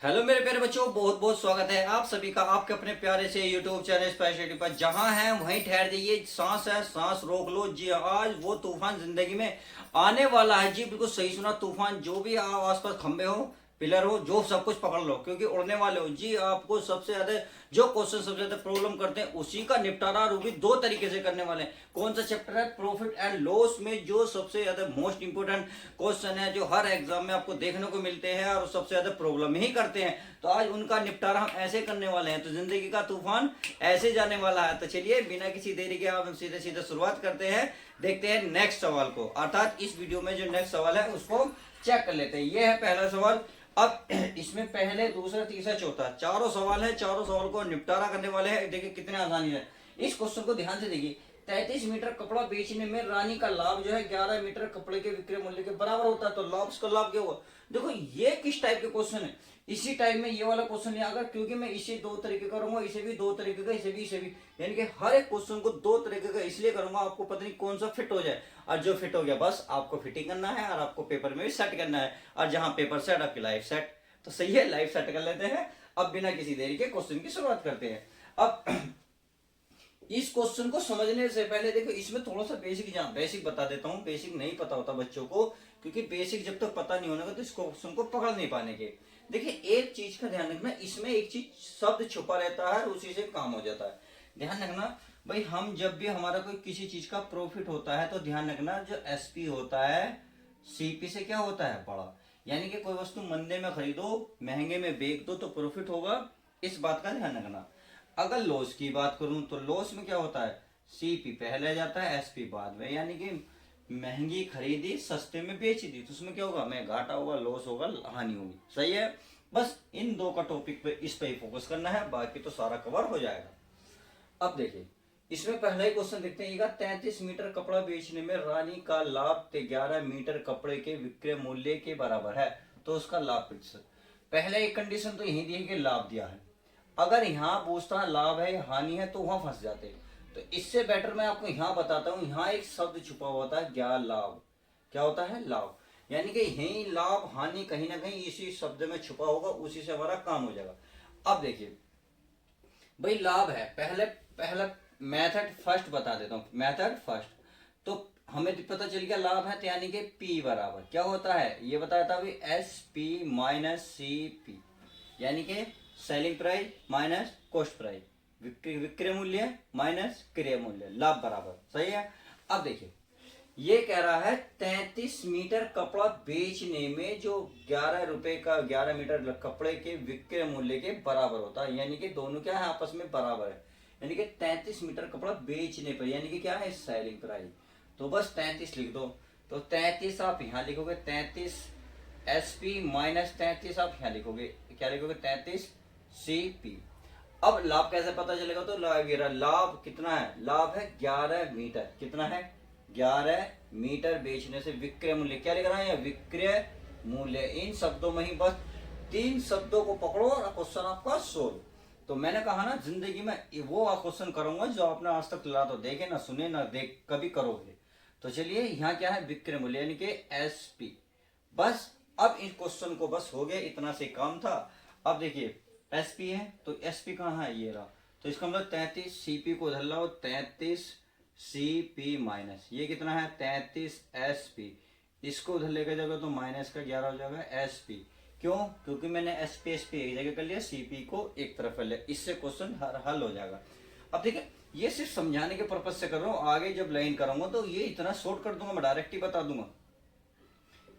Hello मेरे प्यारे बच्चों, बहुत बहुत स्वागत है आप सभी का आपके अपने प्यारे से यूट्यूब चैनल स्पेशलिटी पर। जहां है वहीं ठहर जाइए, सांस है सांस रोक लो जी। आज वो तूफान जिंदगी में आने वाला है जी, बिल्कुल सही सुना। तूफान जो भी आसपास खंबे हो, पिलर हो, जो सब कुछ पकड़ लो क्योंकि उड़ने वाले हो जी। आपको सबसे ज्यादा जो क्वेश्चन सबसे ज्यादा प्रॉब्लम करते हैं उसी का निपटारा रूबी दो तरीके से करने वाले हैं। कौन सा चैप्टर है? प्रॉफिट एंड लॉस में जो सबसे ज्यादा मोस्ट इंपोर्टेंट क्वेश्चन है, जो हर एग्जाम में आपको देखने को मिलते हैं और सबसे ज्यादा प्रॉब्लम ही करते हैं, तो आज उनका निपटारा हम ऐसे करने वाले हैं। तो जिंदगी का तूफान ऐसे जाने वाला है। तो चलिए बिना किसी देरी के आप सीधे सीधे शुरुआत करते हैं, देखते हैं नेक्स्ट सवाल को। अर्थात इस वीडियो में जो नेक्स्ट सवाल है उसको चेक कर लेते हैं। ये है पहला सवाल। अब इसमें पहले दूसरा तीसरा चौथा चारों सवाल है, चारों सवाल को निपटारा करने वाले हैं। देखिए कितने आसानी है। इस क्वेश्चन को ध्यान से देखिए। 33 मीटर कपड़ा बेचने में रानी का लाभ जो है 11 मीटर कपड़े के विक्रय मूल्य के बराबर होता है। तो लाभ का लाभ क्या होगा? देखो ये किस टाइप के क्वेश्चन है, इसी टाइप में ये वाला क्वेश्चन है। अगर क्योंकि मैं इसे दो तरीके करूंगा, इसे भी दो तरीके का, इसे भी, यानी कि हर एक क्वेश्चन को दो तरीके का इसलिए करूंगा, आपको पता नहीं कौन सा फिट हो जाए। और जो फिट हो गया बस आपको फिटिंग करना है और आपको पेपर में भी सेट करना है। और जहां पेपर सेट आपकी लाइफ सेट। तो सही है, लाइफ सेट कर लेते हैं। अब बिना किसी देरी के क्वेश्चन की शुरुआत करते हैं। अब इस क्वेश्चन को समझने से पहले देखो, इसमें थोड़ा सा बेसिक बता देता हूँ। बेसिक नहीं पता होता बच्चों को, क्योंकि बेसिक जब तक पता नहीं होगा तो इस क्वेश्चन को पकड़ नहीं पाने के। देखिए एक चीज का ध्यान रखना, इसमें एक चीज शब्द छुपा रहता है, उसी से काम हो जाता है। ध्यान रखना भाई, हम जब भी हमारा कोई किसी चीज का प्रॉफिट होता है तो ध्यान रखना जो एसपी होता है सीपी से क्या होता है? बड़ा। यानी कि कोई वस्तु मंदे में खरीदो, महंगे में बेच दो तो प्रॉफिट होगा, इस बात का ध्यान रखना। अगर लॉस की बात करूं तो लॉस में क्या होता है? सीपी पहले जाता है, एसपी बाद में। यानी कि महंगी खरीदी सस्ते में बेच दी तो उसमें क्या होगा? मैं घाटा होगा, लॉस होगा, हानि होगी। सही है। बस इन दो का टॉपिक पे इस पे ही फोकस करना है, बाकी तो सारा कवर हो जाएगा। अब देखिए इसमें पहला ही क्वेश्चन देखते हैं। 33 मीटर कपड़ा बेचने में रानी का लाभ 11 मीटर कपड़े के विक्रय मूल्य के बराबर है, तो उसका लाभ प्रतिशत। पहले एक कंडीशन तो यही दी है कि लाभ दिया है। अगर यहाँ पूछता लाभ है या हानि है तो वहां फंस जाते। तो इससे बेटर मैं आपको यहाँ बताता हूँ। यहाँ एक शब्द छुपा हुआ था, क्या लाभ। क्या होता है? लाभ। यानी कि यही लाभ हानि कहीं ना कहीं इसी शब्द में छुपा होगा, उसी से हमारा काम हो जाएगा। अब देखिए भाई, लाभ है। पहले पहला मेथड फर्स्ट बता देता हूँ। मेथड फर्स्ट तो हमें पता चल गया लाभ है, तो यानी कि पी बराबर क्या होता है ये बताया था अभी, S P minus C P. यानी कि selling price minus cost price, विक्रय मूल्य माइनस क्रय मूल्य, लाभ बराबर। सही है। अब देखिए ये कह रहा है 33 मीटर कपड़ा बेचने में जो 11 रुपए का 11 मीटर कपड़े के विक्रय मूल्य के बराबर होता है। यानी कि दोनों क्या है? आपस में बराबर है। यानी कि 33 मीटर कपड़ा बेचने पर, यानी कि क्या है? Selling price. तो बस 33 लिख दो। तो 33 आप यहाँ लिखोगे, 33 एसपी माइनस 33 आप यहाँ लिखोगे। क्या लिखोगे? 33 सीपी। अब लाभ कैसे पता चलेगा? तो लाभ कितना है? लाभ है 11 मीटर। कितना है? 11 मीटर बेचने से विक्रय मूल्य क्या लिख रहा है? विक्रय मूल्य। इन शब्दों में ही बस तीन शब्दों को पकड़ो और क्वेश्चन आपका सोल्व। तो मैंने कहा ना, जिंदगी में वो क्वेश्चन करूंगा जो आपने आज तक ला तो देखे ना सुने ना देख कभी करोगे। तो चलिए यहाँ क्या है? विक्रय मूल्य यानी कि एसपी। बस अब इस क्वेश्चन को बस हो गया, इतना से काम था। अब देखिए एसपी है तो एसपी कहाँ है? ये रहा। तो इसका मतलब 33 सीपी को उधर लाओ, 33 सीपी माइनस ये कितना है? 33 एसपी। इसको उधर लेकर जाओगे तो माइनस का 11 हो जाएगा एसपी। क्यों? क्योंकि मैंने एसपी एसपी एक जगह कर लिया, सीपी को एक तरफ कर लिया। इससे क्वेश्चन हल हो जाएगा। अब देखिए ये सिर्फ समझाने के पर्पज से कर रहा हूँ, आगे जब लाइन करूंगा तो ये इतना शॉर्ट कर दूंगा, मैं डायरेक्ट ही बता दूंगा।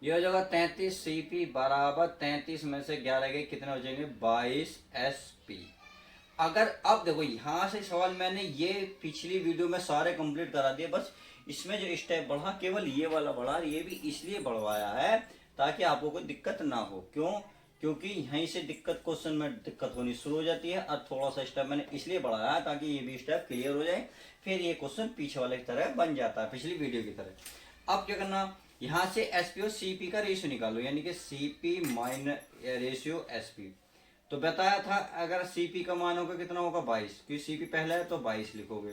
ये हो जाएगा 33 सीपी बराबर 33 में से 11 गए, कितने हो जाएंगे? 22 एसपी। अगर अब देखो यहां से सवाल मैंने ये पिछली वीडियो में सारे कंप्लीट करा दिए, बस इसमें जो स्टेप बढ़ा केवल ये वाला बढ़ा। ये भी इसलिए बढ़वाया है ताकि आपको कोई दिक्कत ना हो। क्यों? क्योंकि यहीं से दिक्कत क्वेश्चन में दिक्कत होनी शुरू हो जाती है। और थोड़ा सा स्टेप मैंने इसलिए बढ़ाया है ताकि ये भी स्टेप क्लियर हो जाए, फिर ये क्वेश्चन पीछे वाले की तरह बन जाता है, पिछली वीडियो की तरह। अब क्या करना, यहां से एसपी और सीपी का रेशियो निकालो, यानी कि सीपी माइनस रेशियो एसपी। तो बताया था अगर सीपी का मान होगा कितना होगा? 22, क्योंकि सीपी पहला है तो 22 लिखोगे।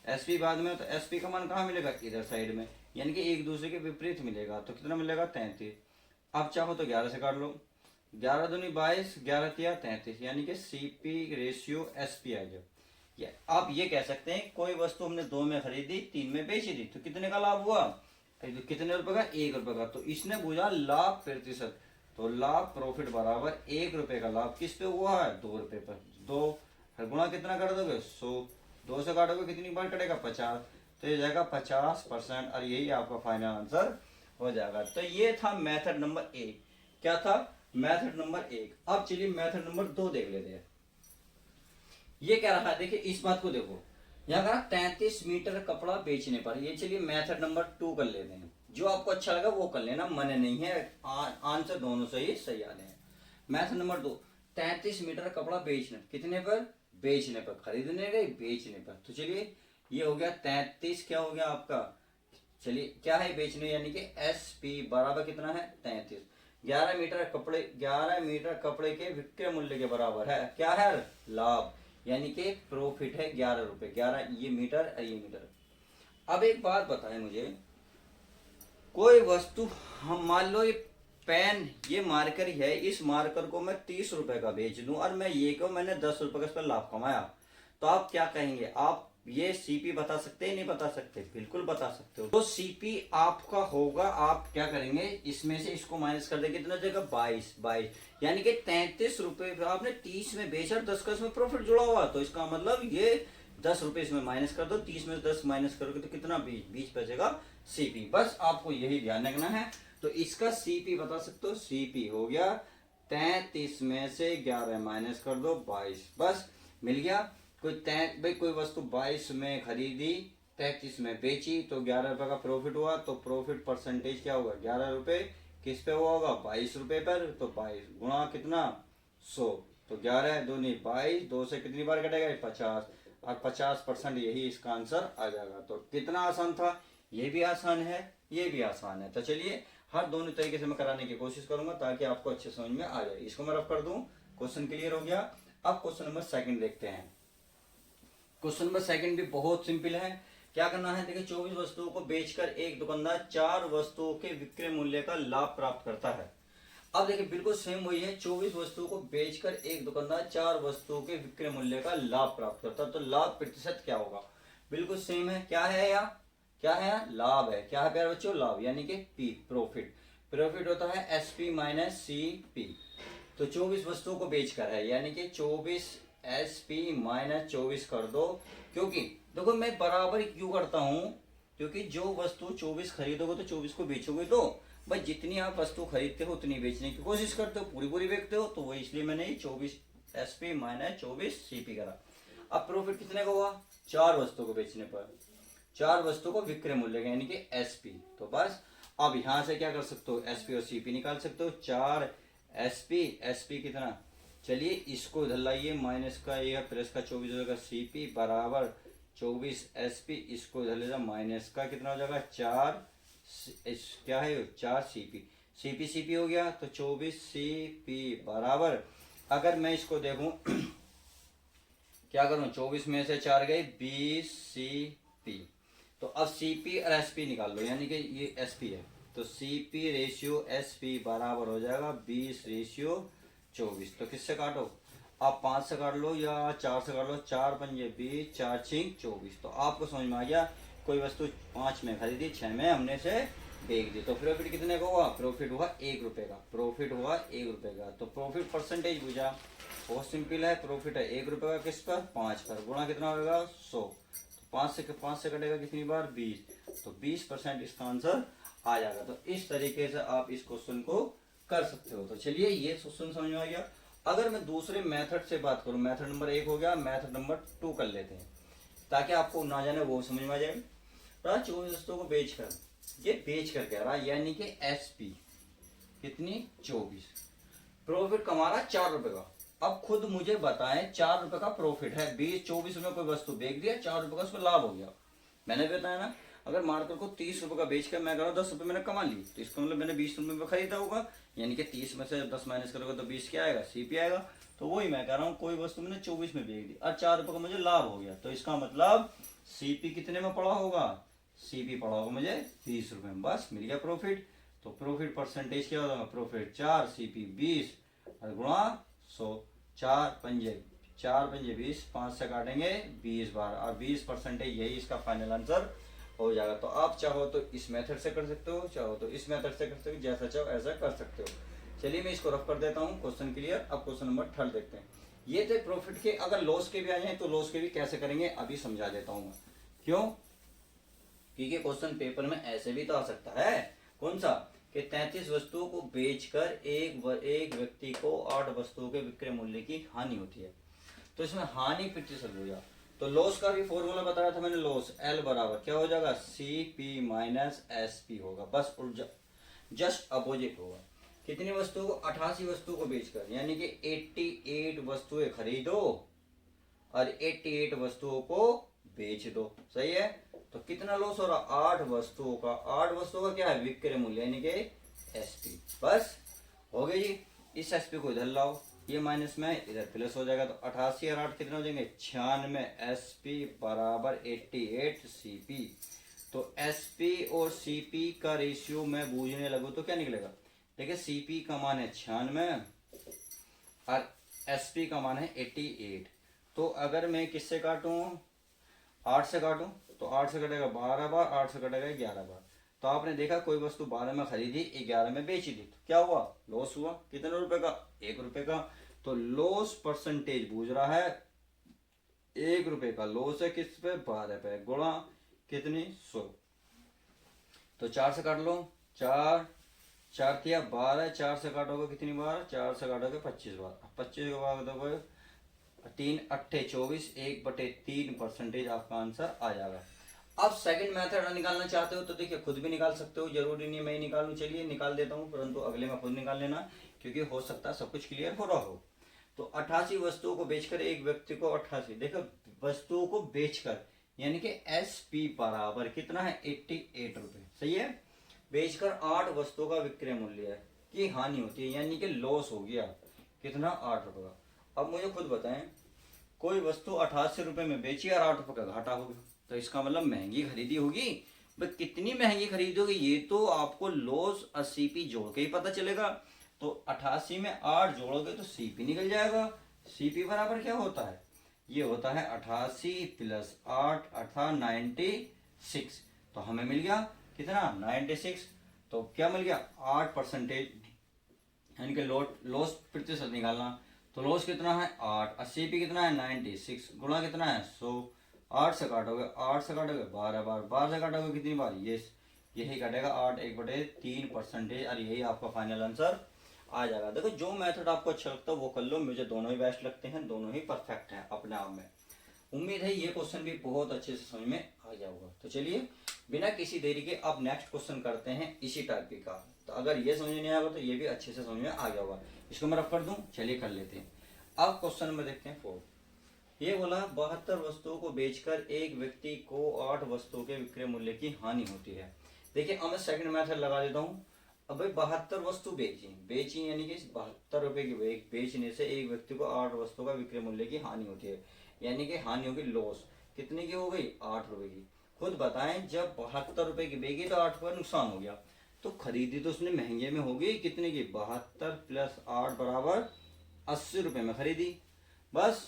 एसपी बाद में, तो एसपी का मान कहाँ मिलेगा? इधर साइड में, यानी कि एक दूसरे के विपरीत मिलेगा। तो कितना मिलेगा? 33। अब चाहो तो 11 से काट लो, 11 दूनी 22, 11 तिया 33, यानी कि सीपी रेशियो एसपी आ गया। आप ये कह सकते हैं कोई वस्तु हमने 2 में खरीदी, 3 में बेची दी, तो कितने का लाभ हुआ? तो कितने रुपए का? 1 रुपए का। तो इसने पूछा लाभ प्रतिशत, तो लाभ प्रॉफिट बराबर 1 रुपए का लाभ किस पे हुआ है? 2 रुपए पर। 2 गुणा कितना कर दोगे? 100। 2 से काटोगे कितनी बार कटेगा? 50। तो ये जाएगा 50%, और यही आपका फाइनल आंसर हो जाएगा। तो ये था मेथड नंबर 1। क्या था? Method number 1। अब चलिए मेथड नंबर 2 देख लेते हैं। ये कह रहा है, देखिए इस बात को देखो, यहाँ कहा 33 मीटर कपड़ा बेचने पर। ये चलिए मेथड नंबर 2 कर लेते हैं। जो आपको अच्छा लगा वो कर लेना, मन नहीं है, आंसर दोनों से ही सही आने हैं। मेथड नंबर 2, 33 मीटर कपड़ा बेचने, कितने पर? बेचने पर। खरीदने गए, बेचने पर। तो चलिए ये हो गया 33, क्या हो गया आपका? चलिए क्या है? बेचने, यानी कि एस पी बराबर कितना है? 33। 11 मीटर कपड़े, 11 मीटर कपड़े के विक्रय मूल्य के बराबर है क्या है? लाभ, यानी कि प्रॉफिट है 11 रुपए। 11 ये मीटर और ये मीटर। अब एक बात बताएं मुझे, कोई वस्तु, हम मान लो ये पेन, ये मार्कर ही है, इस मार्कर को मैं 30 रुपए का बेच दूं और मैं ये को मैंने 10 रुपए का इस पर लाभ कमाया, तो आप क्या कहेंगे? आप ये सीपी बता सकते हैं? नहीं बता सकते? बिल्कुल बता सकते हो। तो सीपी आपका होगा, आप क्या करेंगे, इसमें से इसको माइनस कर देंगे, कितना जाएगा? 22। यानी कि 33 रुपए आपने 30 में बेचा और 10 का इसमें प्रॉफिट जुड़ा हुआ, तो इसका मतलब ये 10 रुपए इसमें माइनस कर दो, 30 में 10 माइनस करोगे तो कितना? 20 बचेगा सीपी। बस आपको यही ध्यान रखना है। तो इसका सीपी बता सकते हो, सीपी हो गया 33 में से 11 माइनस कर दो 22, बस मिल गया। भाई कोई वस्तु 22 में खरीदी, 33 में बेची, तो 11 रुपए का प्रॉफिट हुआ, तो प्रॉफिट परसेंटेज क्या होगा? 11 रुपए किस पे हुआ होगा? 22 रुपए पर। तो 22 गुणा कितना? 100। तो 11 दूनी 22, 2 से कितनी बार कटेगा? 50, और 50% यही इसका आंसर आ जाएगा। तो कितना आसान था? ये भी आसान है, ये भी आसान है। तो चलिए हर दोनों तरीके से मैं कराने की कोशिश करूंगा ताकि आपको अच्छे समझ में आ जाए। इसको मैं रफ कर दूं, क्वेश्चन क्लियर हो गया। अब क्वेश्चन नंबर 2 देखते हैं। क्वेश्चन नंबर 2 भी बहुत सिंपल है। क्या करना है? देखिए 24 वस्तुओं को बेचकर एक दुकानदार 4 वस्तुओं के विक्रय मूल्य का लाभ प्राप्त करता है। अब देखिए बिल्कुल सेम वही है, 24 वस्तुओं को बेचकर एक दुकानदार 4 वस्तुओं के विक्रय मूल्य का लाभ प्राप्त करता है। तो लाभ प्रतिशत क्या होगा? बिल्कुल सेम है। क्या है यहाँ? क्या है यहाँ? लाभ है। क्या है प्यारे बच्चों? लाभ, यानी कि पी, प्रॉफिट। प्रॉफिट होता है S P minus C P. तो 24 वस्तुओं को बेचकर है, यानी कि 24 एस पी माइनस 24 कर दो। क्योंकि देखो मैं बराबर क्यों करता हूं, क्योंकि जो वस्तु 24 खरीदोगे तो 24 को बेचोगे, तो भाई जितनी आप वस्तु खरीदते हो उतनी बेचने की कोशिश करते हो, पूरी पूरी बेचते हो, तो वो इसलिए मैंने 24 S P minus 24 C P करा। अब प्रॉफिट कितने का हुआ? 4 वस्तु को बेचने पर, 4 वस्तु को विक्रय मूल्य का, यानी कि एस पी। तो बस अब यहां से क्या कर सकते हो? एस पी और सी पी निकाल सकते हो। 4 एस पी कितना? चलिए इसको इधर लाइए, माइनस का ये प्लस का 24 हो जाएगा, सीपी बराबर 24 एसपी, इसको इधर ले जाओ, माइनस का कितना हो जाएगा? 4 क्या है? 4 सीपी। सीपी हो गया, तो 24 सीपी बराबर, अगर मैं इसको देखूं क्या करूं, 24 में से 4 गए 20 सीपी। तो अब सीपी और एसपी निकाल लो, यानी कि ये एसपी है, तो सीपी रेशियो एसपी बराबर हो जाएगा 20 रेशियो 24। तो किससे काटो? आप 5 से काट लो या 4 से काट लो, 4 पंजे 20, 4 छिंग 24। तो आपको समझ में आ गया, कोई वस्तु 5 में खरीदी, 6 में हमने से बेच दी, तो प्रॉफिट कितने का हुआ? प्रॉफिट हुआ 1 रुपए का। प्रॉफिट हुआ 1 रुपए का। तो प्रॉफिट परसेंटेज पूछा, बहुत सिंपल है, प्रॉफिट है 1 रुपए का, किस पर? 5 पर। गुणा कितना होगा? 100। तो 5 से कटेगा कितनी बार? 20। तो 20% इसका आंसर आ जाएगा। तो इस तरीके से आप इस क्वेश्चन को कर सकते हो। तो चलिए ये क्वेश्चन समझ में आ गया। अगर मैं दूसरे मेथड से बात करूं, मेथड नंबर 1 हो गया, मेथड नंबर 2 कर लेते हैं ताकि आपको ना जाने वो समझ में आ जाए। 24 वस्तुओं को बेचकर, ये बेच कर कह रहा है, यानी कि एस पी कितनी? 24। प्रॉफिट कमा रहा 4 रुपए का। अब खुद मुझे बताएं, 4 रुपए का प्रॉफिट है, 24 में कोई वस्तु बेच दिया, 4 रुपए का उसको लाभ हो गया। मैंने बताया ना, अगर मार्कर को 30 रुपए का बेचकर मैं कह 10 रुपए मैंने कमा ली, तो इसका मतलब मैंने 20 रुपए में खरीदा होगा, यानी कि 30 में से 10 माइनस करोगे तो 20 क्या आएगा? सीपी आएगा। तो वही मैं कह रहा हूँ, कोई वस्तु मैंने 24 में बेच दी और 4 रुपए का मुझे लाभ हो गया, तो इसका मतलब सीपी कितने में पड़ा होगा? सीपी पड़ा होगा मुझे 20 रुपए में, बस मिल गया प्रॉफिट। तो प्रॉफिट परसेंटेज क्या होगा? प्रॉफिट 4 सीपी 20, और गुणा 100, 4 पंजे 20, 5 से काटेंगे 20 बार, और 20% यही इसका फाइनल आंसर हो जाएगा। तो आप चाहो तो इस मेथड से कर सकते हो, चाहो तो इस मेथड से कर सकते हो, जैसा चाहो ऐसा कर सकते हो। चलिए मैं इसको रफ कर देता हूँ, क्वेश्चन क्लियर। अब क्वेश्चन नंबर 3 देखते हैं। ये थे प्रॉफिट के, अगर लॉस के भी आ जाए तो लॉस के भी कैसे करेंगे अभी समझा देता हूँ मैं। क्यों? क्योंकि क्वेश्चन पेपर में ऐसे भी तो आ सकता है, कौन सा, कि 33 वस्तुओं को बेचकर एक व्यक्ति को 8 वस्तुओं के विक्रय मूल्य की हानि होती है। तो इसमें हानि प्रतिशत हो जाए, तो लॉस का भी फॉर्मूला बताया था मैंने, लॉस L बराबर क्या हो जाएगा, CP माइनस SP होगा, बस जस्ट अपोजिट होगा। कितनी वस्तुओं को, 88 वस्तुओं को बेचकर, यानी कि 88 वस्तुएं खरीदो और 88 वस्तुओं को बेच दो, सही है। तो कितना लॉस हो रहा, 8 वस्तुओं का, 8 वस्तुओं का क्या है, विक्रय मूल्य यानी कि SP। बस हो गया जी। इस SP को इधर लाओ, ये माइनस में इधर प्लस हो जाएगा, तो 88 और 8 कितने हो जाएंगे, 96, SP बराबर 88 CP। तो SP और CP का रेशियो मैं बूझने लगूँ तो क्या निकलेगा, देखिए CP का मान है 96 और SP का मान है 88। तो अगर मैं किससे काटूं, 8 से काटूं, तो 8 से कटेगा 12 बार, 8 से कटेगा 11 बार। तो आपने देखा कोई वस्तु 12 में खरीदी, 11 में बेची दी, तो क्या हुआ, लॉस हुआ। कितने रुपए का, 1 रुपए का। तो लॉस परसेंटेज पूछ रहा है, 1 रुपए का लॉस है किस पे, 12 पे, गुणा कितनी, 100। तो 4 से काट लो, 4 4 किया 12, 4 से काटोगे कितनी बार, 4 से काटोगे 25 बार, 25 के बाद दोगे 3 अट्ठे 24, 1/3% आपका आंसर आ जाएगा। अब सेकंड मेथड निकालना चाहते हो तो देखिए खुद भी निकाल सकते हो, जरूरी नहीं मैं ही निकालूं, चलिए निकाल देता हूं, परंतु अगले में खुद निकाल लेना, क्योंकि हो सकता है सब कुछ क्लियर हो रहा हो। तो 88 वस्तुओं को बेचकर एक व्यक्ति को 88, देखो वस्तुओं को बेचकर, यानी कि SP बराबर कितना है, 88 रुपए, सही है। बेचकर 8 वस्तुओं का विक्रय मूल्य है की हानि होती है, यानी कि लॉस हो गया, कितना, 8 रुपए का। अब मुझे खुद बताएं, कोई वस्तु 88 रुपए में बेची और 8 रुपए का घाटा हो गया, तो इसका मतलब महंगी खरीदी होगी। भाई कितनी महंगी खरीदी होगी ये तो आपको लॉस और CP जोड़ के ही पता चलेगा। तो 88 में 8 जोड़ोगे तो CP निकल जाएगा। CP बराबर क्या होता है, ये होता है 88 प्लस 8 अर्थात 96। तो हमें मिल गया कितना, 96। तो क्या मिल गया, 8%, यानी कि लॉस प्रतिशत निकालना। तो लॉस कितना है 8, 80 कितना है 96, गुणा कितना है 100। 8 से काटोगे 12 बार, 12 से काटोगे कितनी बार, ये यही कटेगा 8, 1/3%, और यही आपका फाइनल आंसर आ जाएगा। देखो जो मेथड आपको अच्छा लगता है वो कर लो, मुझे दोनों ही बेस्ट लगते हैं, दोनों ही परफेक्ट हैं अपने आप में। उम्मीद है ये क्वेश्चन भी बहुत अच्छे से समझ में आ गया होगा। तो चलिए बिना किसी देरी के अब नेक्स्ट क्वेश्चन करते हैं इसी टॉपिक का। तो अगर ये समझ नहीं आएगा तो ये भी अच्छे से समझ में आ गया होगा। इसको मैं रफ कर दूं, चलिए कर लेते हैं। अब क्वेश्चन में देखते हैं 4। ये बोला 72 वस्तुओं को बेचकर एक व्यक्ति को 8 वस्तुओं के विक्रय मूल्य की हानि होती है। देखिए अब मैं सेकंड मेथड लगा देता हूँ। अब भाई 72 वस्तु बेची यानी कि 72 रुपए की बेचने से एक व्यक्ति को 8 वस्तुओं का विक्रय मूल्य की हानि होती है, यानी कि हानि होगी लॉस। कितने की हो गई, 8 रुपए की। खुद बताएं जब 72 रुपए की बेची तो 8 रुपये नुकसान हो गया, तो खरीदी तो उसने महंगे में होगी, कितने की, 72 प्लस 8 बराबर 80 रुपए में खरीदी। बस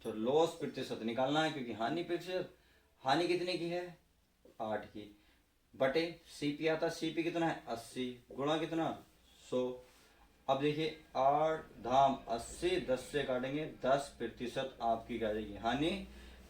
तो लॉस प्रतिशत निकालना है, क्योंकि हानि प्रतिशत, हानि कितने की है, 8 की, बटे CP आता है, CP कितना है 80, गुणा कितना 100। अब देखिए 8 धाम 80, 10 से काटेंगे 10% आपकी क्या जाएगी, हानि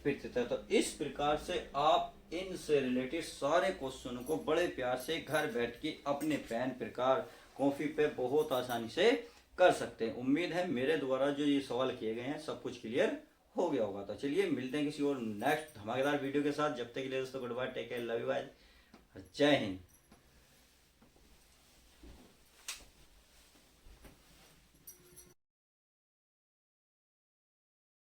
प्रतिशत। तो इस प्रकार से आप इनसे रिलेटेड सारे क्वेश्चनों को बड़े प्यार से घर बैठ के अपने पेन प्रकार कॉपी पे बहुत आसानी से कर सकते हैं। उम्मीद है मेरे द्वारा जो ये सवाल किए गए हैं सब कुछ क्लियर हो गया होगा। तो चलिए मिलते हैं किसी और नेक्स्ट धमाकेदार वीडियो के साथ। जब तक के लिए दोस्तों good bye, take care, love you guys, जय हिंद।